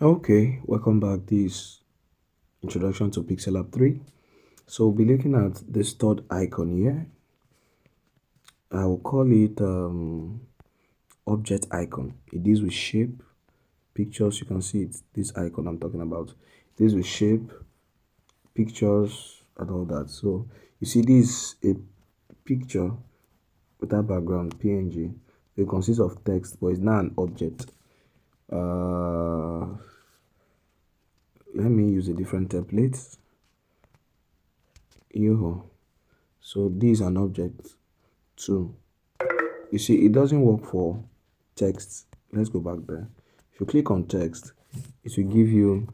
Okay, welcome back. This introduction to Pixellab 3. So we'll be looking at this third icon here. I will call it object icon. It deals with shape, pictures. You can see it's this icon I'm talking about. It deals with shape, pictures, and all that. So you see this a picture without background, PNG. It consists of text, but it's not an object. Let me use a different template. So this is an object too. You see, it doesn't work for text. Let's go back there. If you click on text, it will give you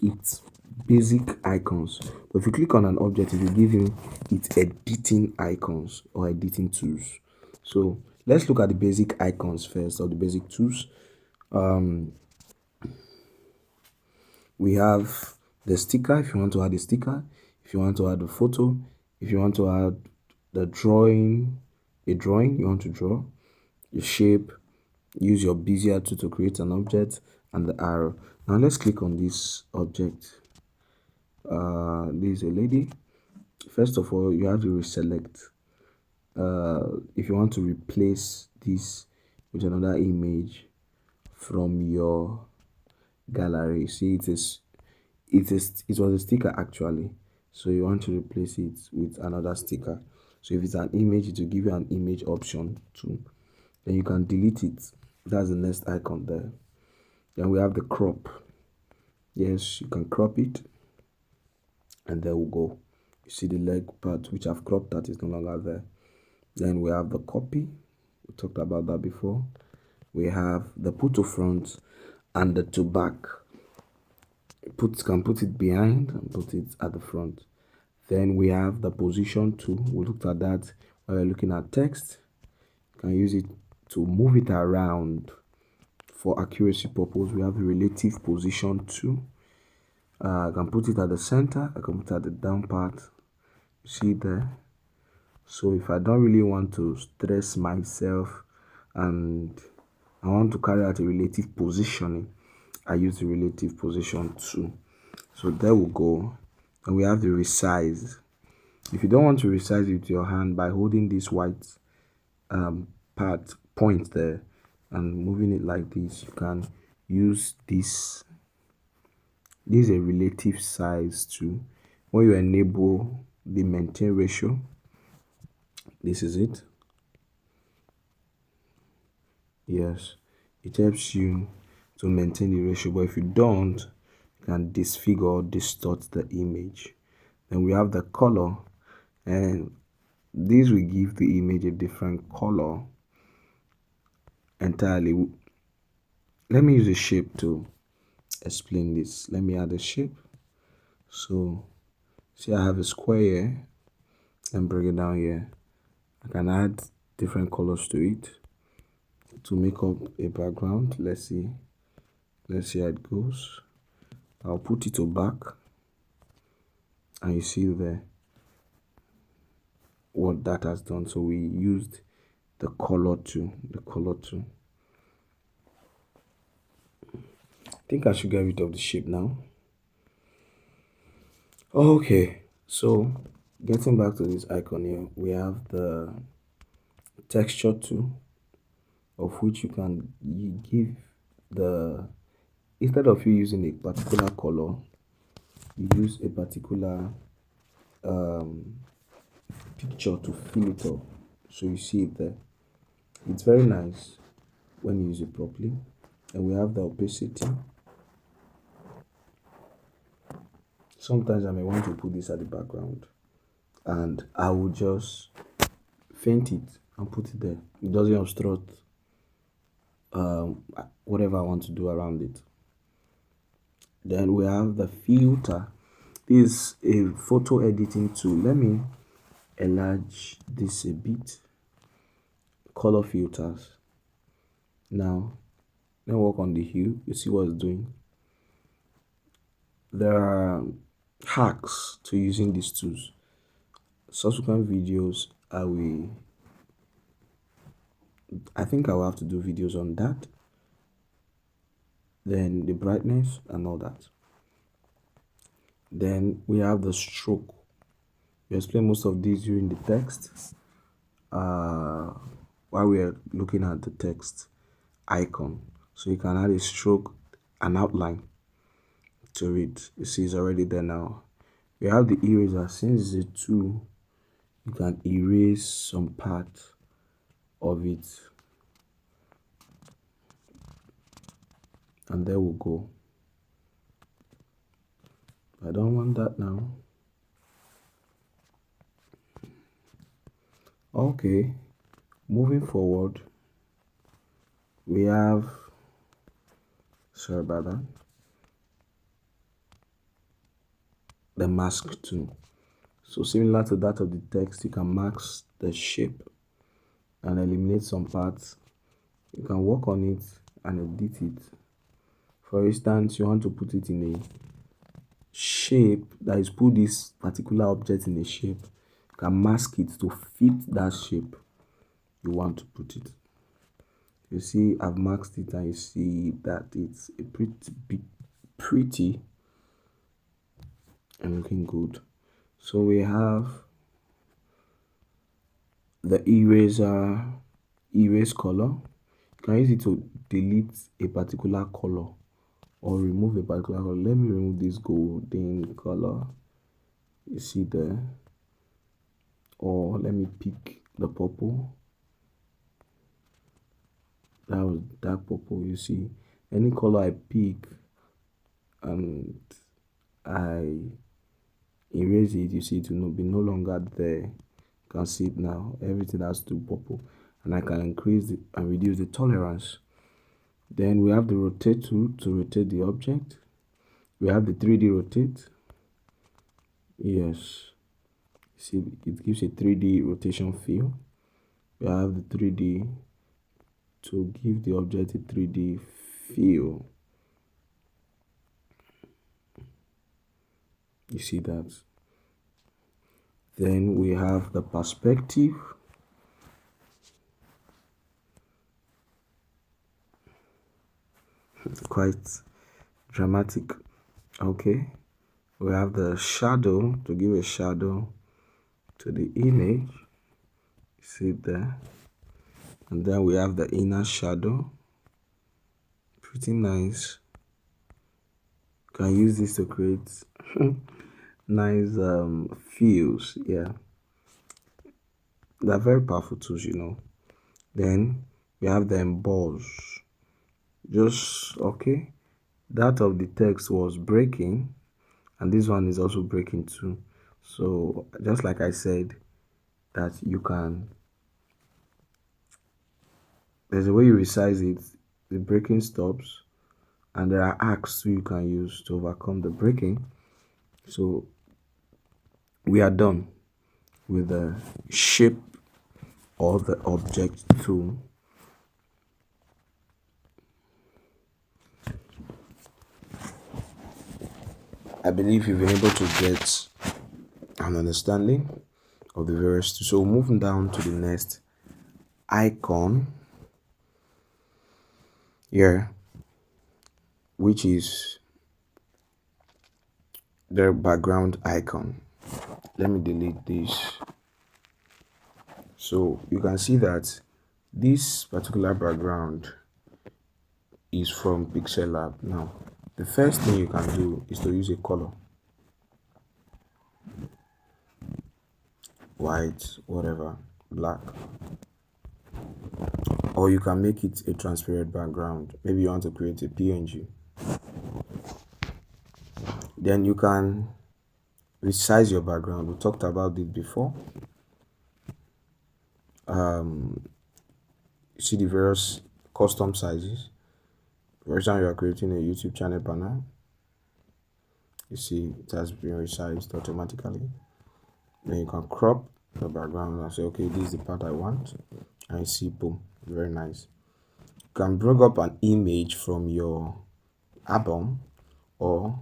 its basic icons. But if you click on an object, it will give you its editing icons or editing tools. So let's look at the basic icons first, or the basic tools. We have the sticker if you want to add a sticker, if you want to add a photo, if you want to add the drawing, a drawing you want to draw, the shape, use your bezier tool to create an object, and the arrow. Now let's click on this object. This is a lady. First of all, you have to reselect. If you want to replace this with another image from your gallery, see it was a sticker actually, so you want to replace it with another sticker. So if it's an image, it will give you an image option too. Then you can delete it. That's the next icon there. Then we have the crop. Yes, you can crop it, and there we go. You see the leg part which I've cropped, that is no longer there. Then we have the copy. We talked about that before. We have the put to front and the to back. Can put it behind and put it at the front. Then we have the position tool. We looked at that when we're looking at text. You can use it to move it around for accuracy purpose. We have the relative position tool. I can put it at the center. I can put it at the down part. You see there. So if I don't really want to stress myself and I want to carry out a relative positioning, I use the relative position tool. So there we go. And we have the resize. If you don't want to resize it with your hand, by holding this white point there and moving it like this, you can use this. This is a relative size too. When you enable the maintain ratio, this is it. Yes, it helps you to maintain the ratio, but if you don't, you can disfigure or distort the image. Then we have the color, and this will give the image a different color entirely. Let me use a shape to explain this. Let me add a shape. So see, I have a square here and bring it down here. I can add different colors to it to make up a background. Let's see how it goes. I'll put it to back, and you see there what that has done. So we used the color tool. I think I should get rid of the shape now. Okay, so getting back to this icon here, we have the texture tool, of which you can give the, instead of you using a particular color, you use a particular picture to fill it up. So you see it there. It's very nice when you use it properly. And we have the opacity. Sometimes I may want to put this at the background, and I will just faint it and put it there. It doesn't obstruct whatever I want to do around it. Then we have the filter. This is a photo editing tool. Let me enlarge this a bit. Color filters. Now let me work on the hue. You see what it's doing. There are hacks to using these tools. Subsequent videos, I think I will have to do videos on that. then the brightness and all that. Then we have the stroke. We explain most of these during the text while we are looking at the text icon. So you can add a stroke, an outline to it. You see it's already there now. We have the eraser. Since it's a tool, you can erase some part of it, and there we go. I don't want that now. Okay, moving forward, we have, sorry about that, the mask tool. So similar to that of the text, you can mask the shape and eliminate some parts. You can work on it and edit it. For instance, you want to put it in a shape, that is, put this particular object in a shape. You can mask it to fit that shape you want to put it. You see I've masked it, and you see that it's a pretty and looking good. So we have the erase color. You can use it to delete a particular color or remove a particular color. Let me remove this golden color, you see there, or let me pick the purple. That was dark purple. You see, any color I pick and I erase it, you see it will be no longer there. You can see it now. Everything has to purple, and I can increase it and reduce the tolerance. Then we have the rotate tool to rotate the object. We have the 3D rotate. Yes, see, it gives a 3D rotation feel. We have the 3D to give the object a 3D feel. You see that. Then we have the perspective. Quite dramatic. Okay, we have the shadow to give a shadow to the image. You see it there. And then we have the inner shadow. Pretty nice. You can use this to create nice feels. Yeah, they're very powerful tools, you know. Then we have the emboss. Just okay, that of the text was breaking, and this one is also breaking too. So just like I said, that you can, there's a way you resize it, the breaking stops, and there are arcs too you can use to overcome the breaking. So we are done with the shape or the object tool. I believe you've been able to get an understanding of the various tools. So moving down to the next icon here, which is the background icon. Let me delete this. So you can see that this particular background is from Pixellab. Now, the first thing you can do is to use a color, white, whatever, black, or you can make it a transparent background. Maybe you want to create a PNG. Then you can resize your background. We talked about this before. You see the various custom sizes. For example, you are creating a YouTube channel banner. You see it has been resized automatically. Then you can crop the background and say, okay, this is the part I want, and you see, boom, very nice. You can bring up an image from your album, or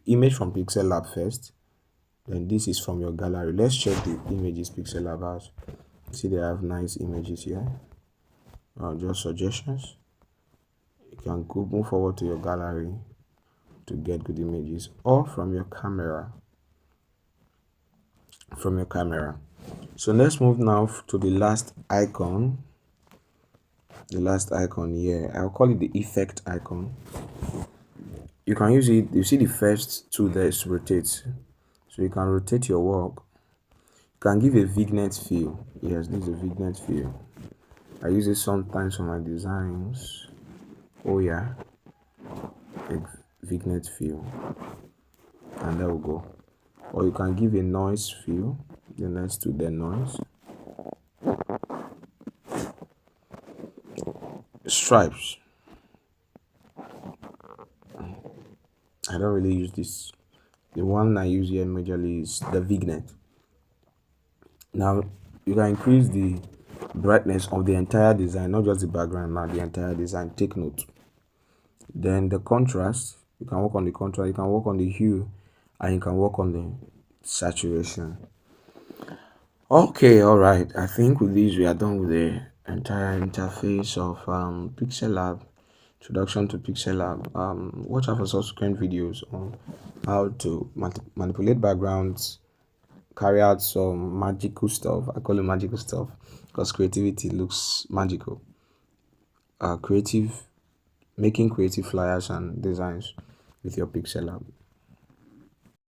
image from Pixellab first. Then this is from your gallery. Let's check the images Pixellab has. See, they have nice images here. Just suggestions. You can go move forward to your gallery to get good images, or from your camera. So let's move now to the last icon. The last icon here, I'll call it the effect icon. You can use it. You see the first two there is rotate, so you can rotate your work. You can give a vignette feel. Yes, this is a vignette feel. I use it sometimes for my designs. Oh yeah, a vignette feel, and there we go. Or you can give a noise feel. The next to the noise. Stripes. I don't really use this. The one I use here majorly is the vignette. Now you can increase the brightness of the entire design, not just the background, now the entire design. Take note. Then the contrast, you can work on the contrast, you can work on the hue, and you can work on the saturation. Okay, all right, I think with this we are done with the entire interface of Pixellab, introduction to Pixellab. Watch out for subsequent videos on how to manipulate backgrounds, carry out some magical stuff. I call it magical stuff because creativity looks magical. Making creative flyers and designs with your Pixellab.